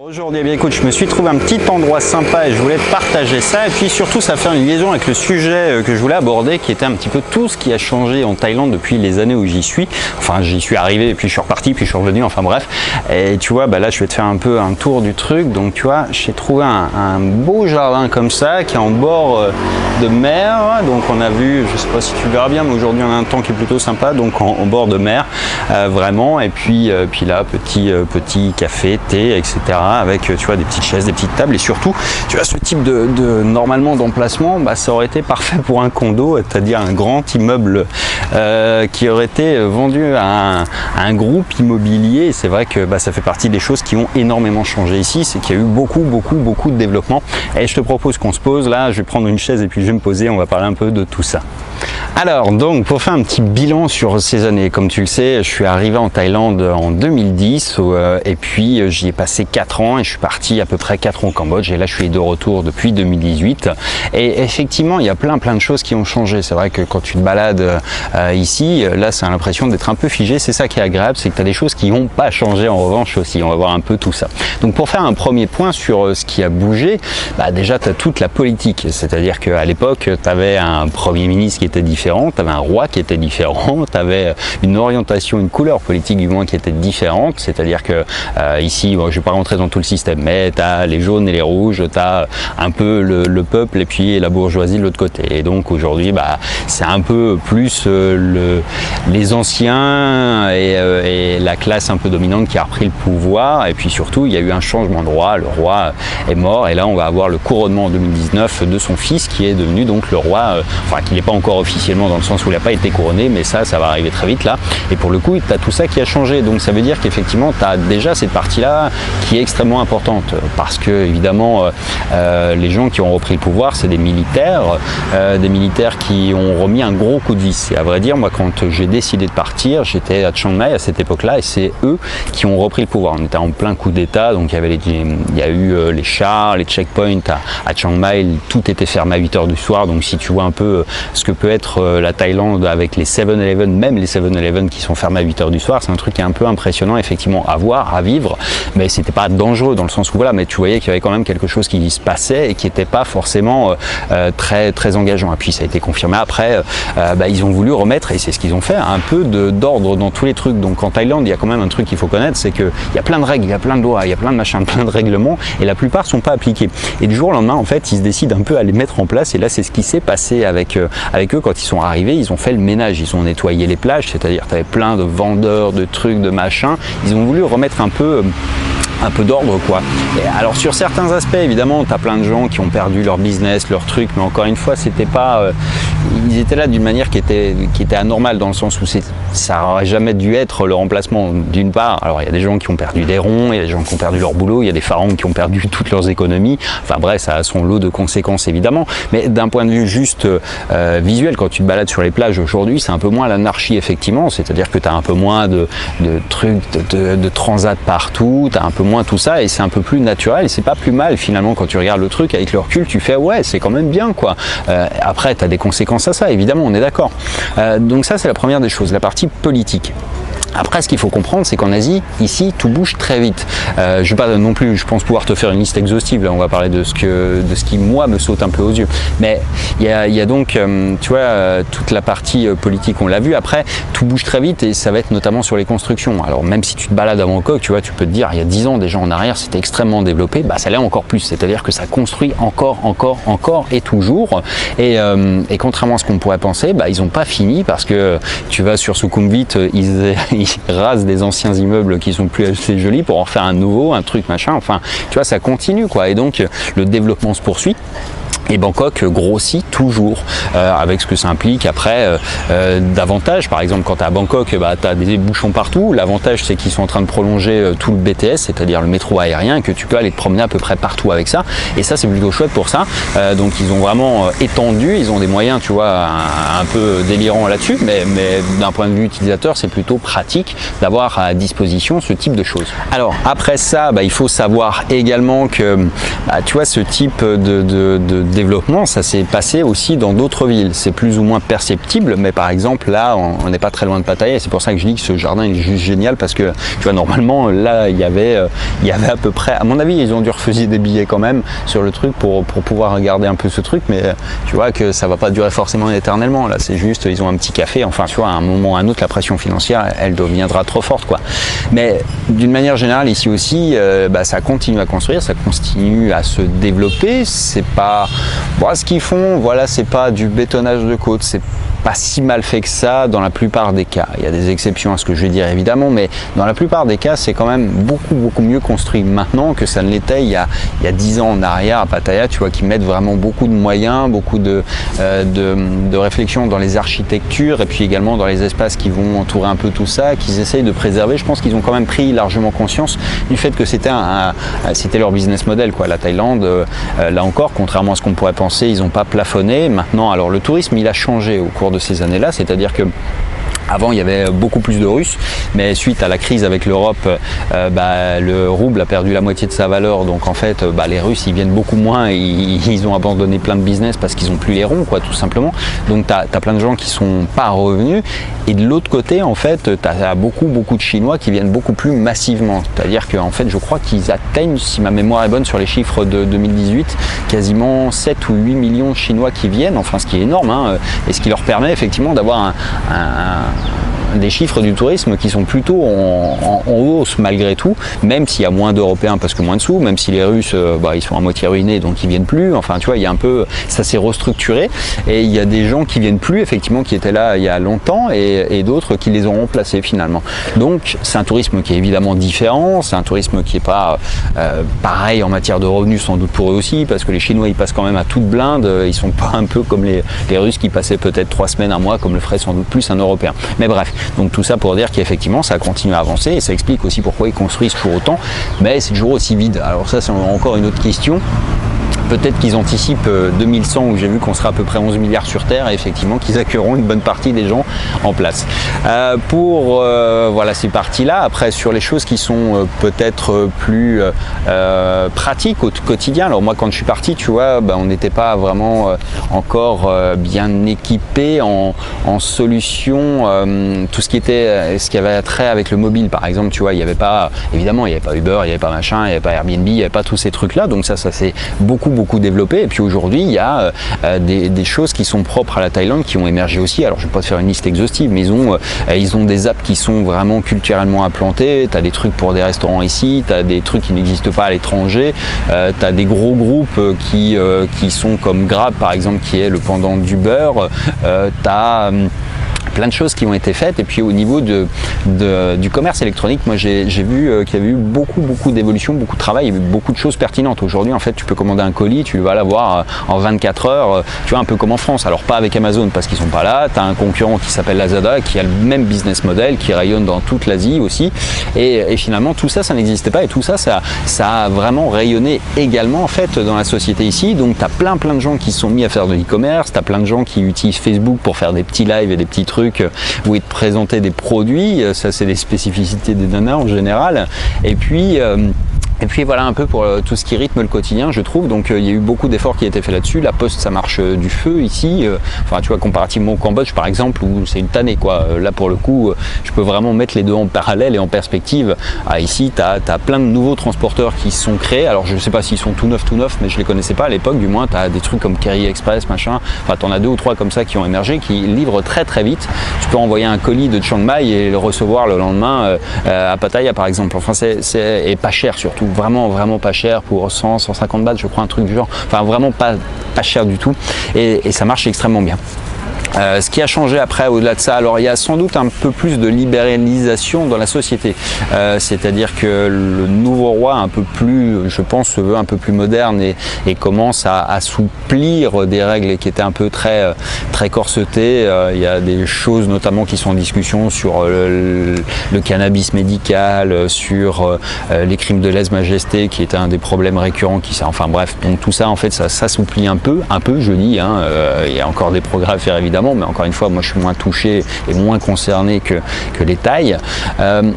Aujourd'hui, eh bien, écoute, je me suis trouvé un petit endroit sympa et je voulais te partager ça. Et puis surtout, ça fait une liaison avec le sujet que je voulais aborder, qui était un petit peu tout ce qui a changé en Thaïlande depuis les années où j'y suis. Enfin, j'y suis arrivé, et puis je suis reparti, puis je suis revenu, enfin bref. Et tu vois, bah là, je vais te faire un peu un tour du truc. Donc, tu vois, j'ai trouvé un beau jardin comme ça, qui est en bord de mer. Donc, on a vu, je sais pas si tu verras bien, mais aujourd'hui, on a un temps qui est plutôt sympa, donc en bord de mer, vraiment. Et puis là, petit café, thé, etc. avec, tu vois, des petites chaises, des petites tables, et surtout, tu vois, ce type normalement d'emplacement, bah, ça aurait été parfait pour un condo, c'est-à-dire un grand immeuble qui aurait été vendu à un groupe immobilier. C'est vrai que bah, ça fait partie des choses qui ont énormément changé ici, c'est qu'il y a eu beaucoup de développement. Et je te propose qu'on se pose là, je vais prendre une chaise et puis je vais me poser, on va parler un peu de tout ça. Alors donc, pour faire un petit bilan sur ces années, comme tu le sais, je suis arrivé en Thaïlande en 2010 et puis j'y ai passé 4 ans et je suis parti à peu près 4 ans au Cambodge, et là je suis de retour depuis 2018. Et effectivement, il y a plein de choses qui ont changé. C'est vrai que quand tu te balades ici, là ça a l'impression d'être un peu figé. C'est ça qui est agréable, c'est que tu as des choses qui n'ont pas changé en revanche aussi. On va voir un peu tout ça. Donc pour faire un premier point sur ce qui a bougé, bah déjà tu as toute la politique, c'est-à-dire qu'à l'époque tu avais un premier ministre qui était différent, tu avais un roi qui était différent, tu avais une orientation, une couleur politique du moins qui était différente. C'est-à-dire que ici, bon, je ne vais pas rentrer dans tout le système, mais tu as les jaunes et les rouges, tu as un peu le peuple et puis la bourgeoisie de l'autre côté. Et donc aujourd'hui, bah, c'est un peu plus les anciens et la classe un peu dominante qui a repris le pouvoir. Et puis surtout, il y a eu un changement de roi. Le roi est mort et là, on va avoir le couronnement en 2019 de son fils qui est devenu donc le roi, enfin qui n'est pas encore officiellement dans le sens où il n'a pas été couronné, mais ça va arriver très vite là. Et pour le coup, tu as tout ça qui a changé. Donc ça veut dire qu'effectivement, tu as déjà cette partie-là qui est extrêmement importante parce que évidemment, les gens qui ont repris le pouvoir, c'est des militaires qui ont remis un gros coup de vis. Et à vrai dire, moi, quand j'ai décidé de partir, j'étais à Chiang Mai à cette époque-là et c'est eux qui ont repris le pouvoir. On était en plein coup d'État, donc il y a eu les chars, les checkpoints à Chiang Mai, tout était fermé à 8 h du soir. Donc si tu vois un peu ce que peut être la Thaïlande avec les 7-Eleven, même les 7-Eleven qui sont fermés à 8 h du soir, c'est un truc qui est un peu impressionnant effectivement à voir, à vivre, mais c'était pas dangereux dans le sens où voilà, mais tu voyais qu'il y avait quand même quelque chose qui se passait et qui n'était pas forcément très engageant. Et puis ça a été confirmé après, bah, ils ont voulu remettre, et c'est ce qu'ils ont fait, un peu d'ordre dans tous les trucs. Donc en Thaïlande, il y a quand même un truc qu'il faut connaître, c'est qu'il y a plein de règles, il y a plein de lois, il y a plein de machins, plein de règlements, et la plupart sont pas appliqués. Et du jour au lendemain, en fait, ils se décident un peu à les mettre en place, et là c'est ce qui s'est passé avec eux quand ils sont arrivés. Ils ont fait le ménage, ils ont nettoyé les plages, c'est-à-dire tu avais plein de vendeurs, de trucs, de machins. Ils ont voulu remettre un peu d'ordre quoi. Et alors sur certains aspects évidemment tu as plein de gens qui ont perdu leur business, leur truc, mais encore une fois c'était pas ils étaient là d'une manière qui était anormale dans le sens où ça n'aurait jamais dû être le remplacement d'une part. Alors il y a des gens qui ont perdu des ronds, il y a des gens qui ont perdu leur boulot, il y a des pharaons qui ont perdu toutes leurs économies, enfin bref, ça a son lot de conséquences évidemment, mais d'un point de vue juste visuel, quand tu te balades sur les plages aujourd'hui, c'est un peu moins l'anarchie effectivement, c'est-à-dire que tu as un peu moins de trucs de transat partout, tu as un peu moins tout ça et c'est un peu plus naturel et c'est pas plus mal finalement. Quand tu regardes le truc avec le recul, tu fais ouais, c'est quand même bien quoi. Après tu as des conséquences à ça évidemment, on est d'accord. Donc ça c'est la première des choses, la partie politique. Après, ce qu'il faut comprendre, c'est qu'en Asie, ici, tout bouge très vite. Je ne vais pas non plus, je pense pouvoir te faire une liste exhaustive. Là, on va parler de ce qui, moi, me saute un peu aux yeux. Mais il y a donc, tu vois, toute la partie politique, on l'a vu. Après, tout bouge très vite et ça va être notamment sur les constructions. Alors, même si tu te balades à Bangkok, tu vois, tu peux te dire, il y a 10 ans, déjà en arrière, c'était extrêmement développé. Bah, ça l'est encore plus. C'est-à-dire que ça construit encore et toujours. Et contrairement à ce qu'on pourrait penser, bah, ils n'ont pas fini parce que tu vas sur Sukhumvit, ils rasent des anciens immeubles qui sont plus assez jolis pour en faire un nouveau, un truc machin, enfin tu vois, ça continue quoi, et donc le développement se poursuit. Et Bangkok grossit toujours avec ce que ça implique après davantage. Par exemple, quand tu es à Bangkok, bah, tu as des bouchons partout. L'avantage, c'est qu'ils sont en train de prolonger tout le BTS, c'est-à-dire le métro aérien, que tu peux aller te promener à peu près partout avec ça. Et ça, c'est plutôt chouette pour ça. Donc, ils ont vraiment étendu. Ils ont des moyens, tu vois, un peu délirants là-dessus. Mais d'un point de vue utilisateur, c'est plutôt pratique d'avoir à disposition ce type de choses. Alors, après ça, bah, il faut savoir également que, bah, tu vois, ce type développement, ça s'est passé aussi dans d'autres villes. C'est plus ou moins perceptible, mais par exemple là, on n'est pas très loin de Pattaya. C'est pour ça que je dis que ce jardin est juste génial, parce que tu vois, normalement là il y avait à peu près, à mon avis, ils ont dû refuser des billets quand même sur le truc pour pouvoir regarder un peu ce truc, mais tu vois que ça va pas durer forcément éternellement. Là, c'est juste, ils ont un petit café. Enfin, tu vois, à un moment ou à un autre, la pression financière, elle deviendra trop forte, quoi. Mais d'une manière générale, ici aussi, ça continue à construire, ça continue à se développer. C'est pas, ce qu'ils font, voilà, c'est pas du bétonnage de côte, c'est pas si mal fait que ça dans la plupart des cas. Il y a des exceptions à ce que je vais dire évidemment, mais dans la plupart des cas, c'est quand même beaucoup mieux construit maintenant que ça ne l'était il y a 10 ans en arrière à Pattaya, tu vois, qui mettent vraiment beaucoup de moyens, beaucoup de réflexion dans les architectures et puis également dans les espaces qui vont entourer un peu tout ça, qu'ils essayent de préserver. Je pense qu'ils ont quand même pris largement conscience du fait que c'était leur business model, quoi. La Thaïlande, là encore, contrairement à ce qu'on pourrait penser, ils n'ont pas plafonné. Maintenant, alors le tourisme, il a changé au cours de ces années-là, c'est-à-dire que avant, il y avait beaucoup plus de Russes, mais suite à la crise avec l'Europe, le rouble a perdu la moitié de sa valeur. Donc en fait, les Russes, ils viennent beaucoup moins. Ils ont abandonné plein de business parce qu'ils n'ont plus les ronds, quoi, tout simplement. Donc tu as plein de gens qui sont pas revenus. Et de l'autre côté, en fait, tu as beaucoup de Chinois qui viennent beaucoup plus massivement. C'est-à-dire qu'en fait, je crois qu'ils atteignent, si ma mémoire est bonne sur les chiffres de 2018, quasiment 7 ou 8 millions de Chinois qui viennent, enfin ce qui est énorme, hein, et ce qui leur permet effectivement d'avoir des chiffres du tourisme qui sont plutôt en hausse malgré tout, même s'il y a moins d'Européens parce que moins de sous, même si les Russes ils sont à moitié ruinés donc ils viennent plus, enfin tu vois, il y a un peu, ça s'est restructuré et il y a des gens qui viennent plus effectivement, qui étaient là il y a longtemps et d'autres qui les ont remplacés finalement. Donc c'est un tourisme qui est évidemment différent, c'est un tourisme qui est pas pareil en matière de revenus sans doute pour eux aussi, parce que les Chinois ils passent quand même à toute blinde, ils sont pas un peu comme les Russes qui passaient peut-être 3 semaines, un mois, comme le ferait sans doute plus un Européen. Mais bref, donc tout ça pour dire qu'effectivement ça continue à avancer et ça explique aussi pourquoi ils construisent toujours autant, mais c'est toujours aussi vide. Alors ça c'est encore une autre question. Peut-être qu'ils anticipent 2100 où j'ai vu qu'on sera à peu près 11 milliards sur Terre et effectivement qu'ils accueilleront une bonne partie des gens en place. Pour voilà ces parties-là, après sur les choses qui sont peut-être plus pratiques au quotidien. Alors moi quand je suis parti, tu vois, on n'était pas vraiment encore bien équipé en solutions, tout ce qui avait trait avec le mobile par exemple, tu vois, il n'y avait pas, évidemment il n'y avait pas Uber, il n'y avait pas machin, il n'y avait pas Airbnb, il n'y avait pas tous ces trucs-là, donc ça s'est beaucoup développé. Et puis aujourd'hui il y a des choses qui sont propres à la Thaïlande qui ont émergé aussi. Alors je vais pas te faire une liste exhaustive, mais ils ont des apps qui sont vraiment culturellement implantées. Tu as des trucs pour des restaurants ici, tu as des trucs qui n'existent pas à l'étranger, tu as des gros groupes qui sont comme Grab par exemple, qui est le pendant d'Uber, tu as plein de choses qui ont été faites. Et puis au niveau du commerce électronique, moi j'ai vu qu'il y avait eu beaucoup d'évolution, beaucoup de travail, il y avait beaucoup de choses pertinentes. Aujourd'hui en fait tu peux commander un colis, tu vas l'avoir en 24 heures, tu vois, un peu comme en France. Alors pas avec Amazon parce qu'ils sont pas là, tu as un concurrent qui s'appelle Lazada qui a le même business model, qui rayonne dans toute l'Asie aussi, et finalement tout ça n'existait pas, et tout ça a vraiment rayonné également en fait dans la société ici. Donc tu as plein de gens qui se sont mis à faire de l'e-commerce, tu as plein de gens qui utilisent Facebook pour faire des petits lives et des petits trucs où ils te présentaient des produits. Ça c'est des spécificités des nanas en général. Et puis voilà un peu pour tout ce qui rythme le quotidien, je trouve. Donc il y a eu beaucoup d'efforts qui ont été faits là-dessus. La Poste, ça marche du feu ici. Enfin tu vois, comparativement au Cambodge par exemple, où c'est une tannée quoi. Là pour le coup, je peux vraiment mettre les deux en parallèle et en perspective. Ici, tu as plein de nouveaux transporteurs qui se sont créés. Alors je sais pas s'ils sont tout neufs, mais je les connaissais pas à l'époque. Du moins, tu as des trucs comme Kerry Express, machin. Enfin, tu en as 2 ou 3 comme ça qui ont émergé, qui livrent très vite. Tu peux envoyer un colis de Chiang Mai et le recevoir le lendemain à Pattaya par exemple. Enfin, et pas cher surtout. Vraiment pas cher, pour 100-150 bahts je crois, un truc du genre, enfin vraiment pas cher du tout, et ça marche extrêmement bien. Ce qui a changé après au-delà de ça, alors il y a sans doute un peu plus de libéralisation dans la société, c'est-à-dire que le nouveau roi un peu plus, je pense, se veut un peu plus moderne et commence à assouplir des règles qui étaient un peu très corsetées. Il y a des choses notamment qui sont en discussion sur le cannabis médical, sur les crimes de lèse-majesté qui était un des problèmes récurrents, enfin bref, donc tout ça en fait ça s'assouplit un peu je dis, hein, il y a encore des progrès à faire évidemment, évidemment, mais encore une fois, moi je suis moins touché et moins concerné que les Thaïs.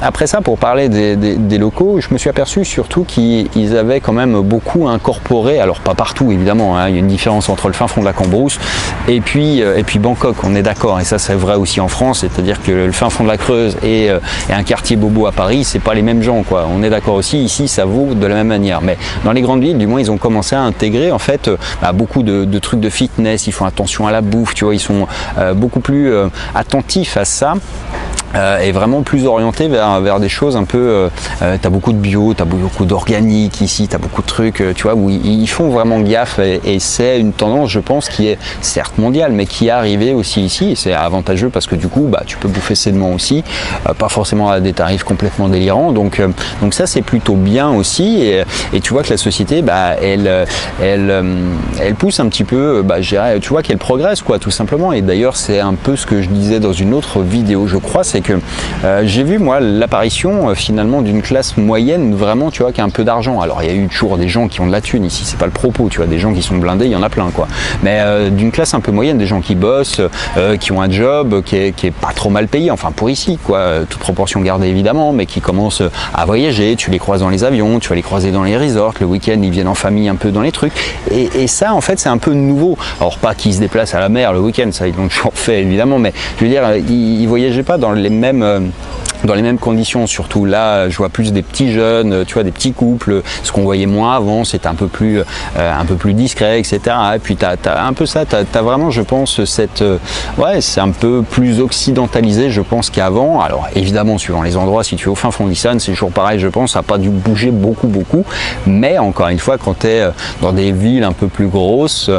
Après ça, pour parler des locaux, je me suis aperçu surtout qu'ils avaient quand même beaucoup incorporé, alors pas partout évidemment, hein, il y a une différence entre le fin fond de la Cambrousse et puis Bangkok, on est d'accord, et ça c'est vrai aussi en France, c'est-à-dire que le fin fond de la Creuse et un quartier bobo à Paris, c'est pas les mêmes gens, quoi. On est d'accord aussi, ici ça vaut de la même manière, mais dans les grandes villes, du moins, ils ont commencé à intégrer en fait beaucoup de trucs de fitness, ils font attention à la bouffe, tu vois, ils sont beaucoup plus attentifs à ça. Et vraiment plus orienté vers des choses un peu, t'as beaucoup de bio, t'as beaucoup d'organique ici, t'as beaucoup de trucs, tu vois, où ils font vraiment gaffe, et c'est une tendance, je pense, qui est certes mondiale, mais qui est arrivée aussi ici, et c'est avantageux parce que du coup, tu peux bouffer sainement aussi, pas forcément à des tarifs complètement délirants, donc ça c'est plutôt bien aussi, et tu vois que la société, elle pousse un petit peu, je dirais, tu vois qu'elle progresse, quoi, tout simplement, et d'ailleurs c'est un peu ce que je disais dans une autre vidéo, je crois, c'est que j'ai vu moi l'apparition finalement d'une classe moyenne vraiment, tu vois, qui a un peu d'argent. Alors il y a eu toujours des gens qui ont de la thune ici, c'est pas le propos, tu vois, des gens qui sont blindés, il y en a plein, quoi. Mais d'une classe un peu moyenne, des gens qui bossent, qui ont un job qui est pas trop mal payé, enfin pour ici, quoi, toute proportion gardée évidemment, mais qui commencent à voyager, tu les croises dans les avions, tu vas les croiser dans les resorts, le week-end ils viennent en famille un peu dans les trucs, et ça en fait c'est un peu nouveau. Alors pas qu'ils se déplacent à la mer le week-end, ça ils l'ont toujours fait évidemment, mais je veux dire, ils voyageaient pas dans les mêmes conditions, surtout là je vois plus des petits jeunes, tu vois, des petits couples, ce qu'on voyait moins avant, c'était un peu plus discret, etc. Et puis t'as un peu ça, t'as vraiment, je pense, cette ouais, c'est un peu plus occidentalisé, je pense, qu'avant. Alors évidemment suivant les endroits, si tu es au fin fond d'Isan, c'est toujours pareil, je pense, ça n'a pas dû bouger beaucoup, mais encore une fois, quand tu es dans des villes un peu plus grosses,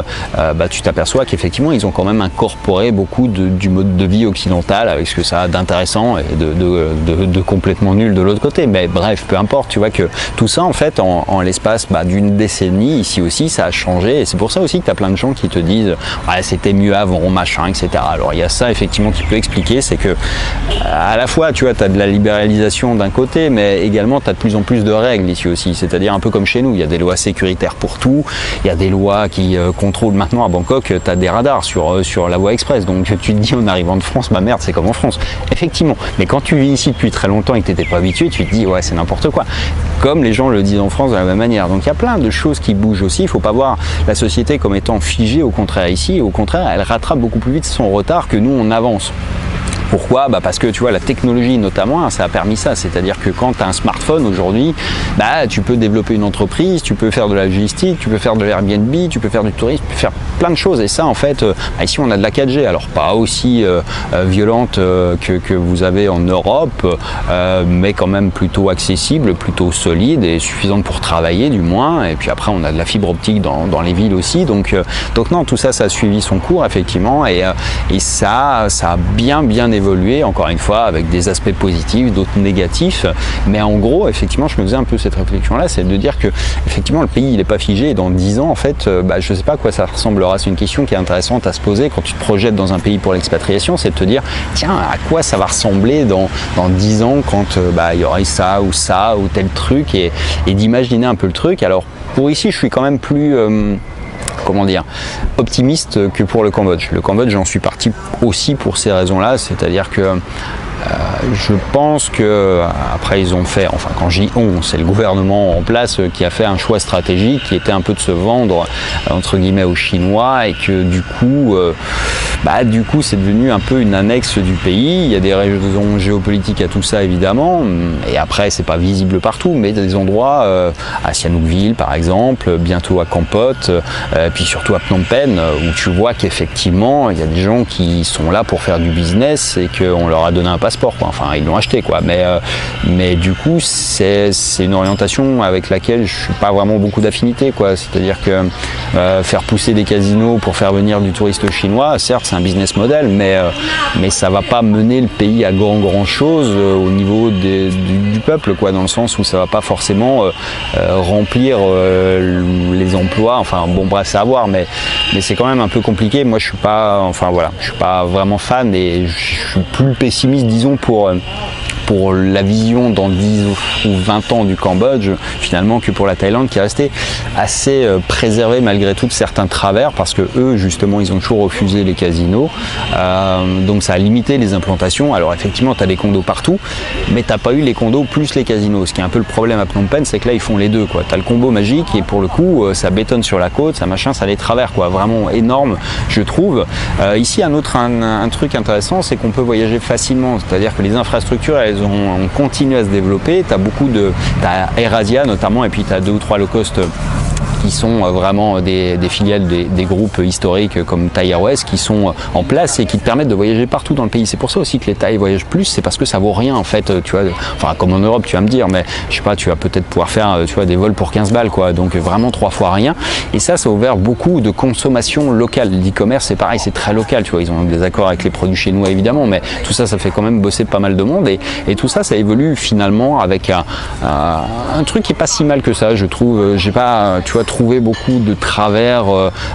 tu t'aperçois qu'effectivement ils ont quand même incorporé beaucoup du mode de vie occidental, avec ce que ça a d'intéressant et de complètement nul de l'autre côté, mais bref, peu importe, tu vois que tout ça en fait en l'espace d'une décennie ici aussi ça a changé, et c'est pour ça aussi que tu as plein de gens qui te disent ouais, c'était mieux avant, machin, etc. Alors il y a ça effectivement qui peut expliquer, c'est que à la fois tu vois, tu as de la libéralisation d'un côté, mais également tu as de plus en plus de règles ici aussi, c'est-à-dire un peu comme chez nous, il y a des lois sécuritaires pour tout, il y a des lois qui contrôlent. Maintenant à Bangkok tu as des radars sur la voie express, donc tu te dis en arrivant de France, bah merde, c'est comme en France, effectivement, mais quand tu vis ici depuis très longtemps et que tu n'étais pas habitué, tu te dis ouais, c'est n'importe quoi, comme les gens le disent en France de la même manière. Donc il y a plein de choses qui bougent aussi, il ne faut pas voir la société comme étant figée, au contraire ici, au contraire elle rattrape beaucoup plus vite son retard que nous on avance. Pourquoi? Parce que tu vois, la technologie notamment, ça a permis ça, c'est-à-dire que quand tu as un smartphone aujourd'hui, tu peux développer une entreprise, tu peux faire de la logistique, tu peux faire de l'Airbnb, tu peux faire du tourisme, tu peux faire plein de choses, et ça en fait, ici on a de la 4G, alors pas aussi violente que vous avez en Europe, mais quand même plutôt accessible, plutôt solide et suffisante pour travailler du moins, et puis après on a de la fibre optique dans les villes aussi, donc non, tout ça, ça a suivi son cours effectivement, et ça a bien évolué, encore une fois, avec des aspects positifs, d'autres négatifs, mais en gros, effectivement, je me faisais un peu cette réflexion-là, c'est de dire que, effectivement, le pays, il n'est pas figé, et dans 10 ans, en fait, je ne sais pas à quoi ça ressemblera. C'est une question qui est intéressante à se poser quand tu te projettes dans un pays pour l'expatriation, c'est de te dire, tiens, à quoi ça va ressembler dans 10 ans quand il y aurait ça ou tel truc, et d'imaginer un peu le truc. Alors, pour ici, je suis quand même plus... comment dire, optimiste que pour le Cambodge. Le Cambodge, j'en suis parti aussi pour ces raisons-là, c'est-à-dire que je pense que après ils ont fait, enfin quand j'y c'est le gouvernement en place qui a fait un choix stratégique qui était un peu de se vendre entre guillemets aux Chinois, et que du coup c'est devenu un peu une annexe du pays. Il y a des raisons géopolitiques à tout ça évidemment, et après c'est pas visible partout, mais des endroits à Sihanoukville par exemple, bientôt à Kampot, puis surtout à Phnom Penh, où tu vois qu'effectivement il y a des gens qui sont là pour faire du business et qu'on leur a donné un passeport, quoi. Enfin ils l'ont acheté, quoi, mais du coup c'est une orientation avec laquelle je suis pas vraiment beaucoup d'affinité, quoi. C'est-à-dire que faire pousser des casinos pour faire venir du touriste chinois, certes c'est un business model, mais ça va pas mener le pays à grand chose au niveau du peuple, quoi, dans le sens où ça va pas forcément remplir les emplois, enfin bon bref, c'est à voir, mais c'est quand même un peu compliqué. Moi je suis pas, enfin voilà, je suis pas vraiment fan, et je suis plus pessimiste disons pour pour la vision dans 10 ou 20 ans du Cambodge finalement que pour la Thaïlande, qui est restée assez préservée malgré tout de certains travers, parce que eux justement ils ont toujours refusé les casinos, donc ça a limité les implantations. Alors effectivement tu as des condos partout, mais t'as pas eu les condos plus les casinos, ce qui est un peu le problème à Phnom Penh, c'est que là ils font les deux quoi. Tu as le combo magique et pour le coup ça bétonne sur la côte, ça machin, ça les travers quoi, vraiment énorme je trouve. Ici un truc intéressant, c'est qu'on peut voyager facilement, c'est-à-dire que les infrastructures elles ont continué à se développer. Tu as beaucoup de, t'as AirAsia notamment, et puis tu as 2 ou 3 low cost qui sont vraiment des filiales des groupes historiques comme Thai Airways qui sont en place et qui te permettent de voyager partout dans le pays. C'est pour ça aussi que les Thaïs voyagent plus, c'est parce que ça vaut rien en fait, tu vois, enfin comme en Europe tu vas me dire, mais je sais pas, tu vas peut-être pouvoir faire tu vois, des vols pour 15 balles quoi, donc vraiment 3 fois rien, et ça a ouvert beaucoup de consommation locale. L'e-commerce c'est pareil, c'est très local, tu vois, ils ont des accords avec les produits chinois évidemment, mais tout ça fait quand même bosser pas mal de monde, et tout ça évolue finalement avec un truc qui est pas si mal que ça, je trouve. J'ai pas, tu vois, trouvé beaucoup de travers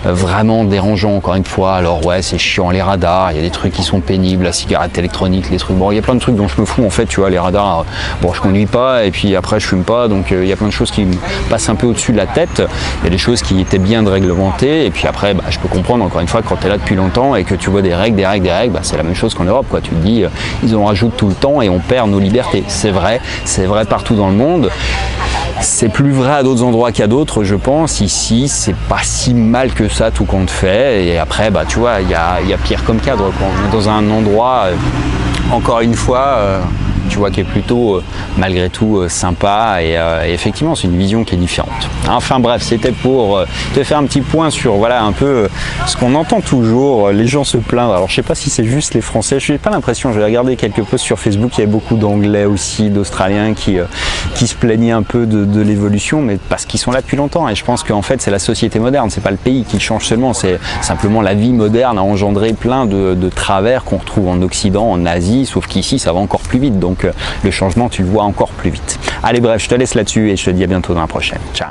vraiment dérangeants encore une fois. Alors ouais, c'est chiant les radars, il y a des trucs qui sont pénibles, la cigarette électronique, les trucs, bon il y a plein de trucs dont je me fous en fait, tu vois, les radars, bon je conduis pas et puis après je fume pas, donc il y a plein de choses qui me passent un peu au-dessus de la tête. Il y a des choses qui étaient bien réglementées, et puis après je peux comprendre encore une fois quand tu es là depuis longtemps et que tu vois des règles, c'est la même chose qu'en Europe quoi. Tu te dis ils en rajoutent tout le temps et on perd nos libertés. C'est vrai partout dans le monde. C'est plus vrai à d'autres endroits qu'à d'autres, je pense. Ici, c'est pas si mal que ça, tout compte fait. Et après, tu vois, il y a pire comme cadre, quoi. On est dans un endroit, encore une fois, tu vois, qui est plutôt, malgré tout, sympa. Et effectivement, c'est une vision qui est différente. Enfin bref, c'était pour te faire un petit point sur, voilà, un peu ce qu'on entend toujours, les gens se plaindre. Alors, je sais pas si c'est juste les Français. Je n'ai pas l'impression. J'ai regardé quelques posts sur Facebook. Il y avait beaucoup d'Anglais aussi, d'Australiens qui se plaignaient un peu de l'évolution, mais parce qu'ils sont là depuis longtemps. Et je pense qu'en fait, c'est la société moderne. C'est pas le pays qui change seulement. C'est simplement la vie moderne a engendré plein de travers qu'on retrouve en Occident, en Asie, sauf qu'ici, ça va encore plus vite. Donc, le changement, tu le vois encore plus vite. Allez, bref, je te laisse là-dessus et je te dis à bientôt dans la prochaine. Ciao.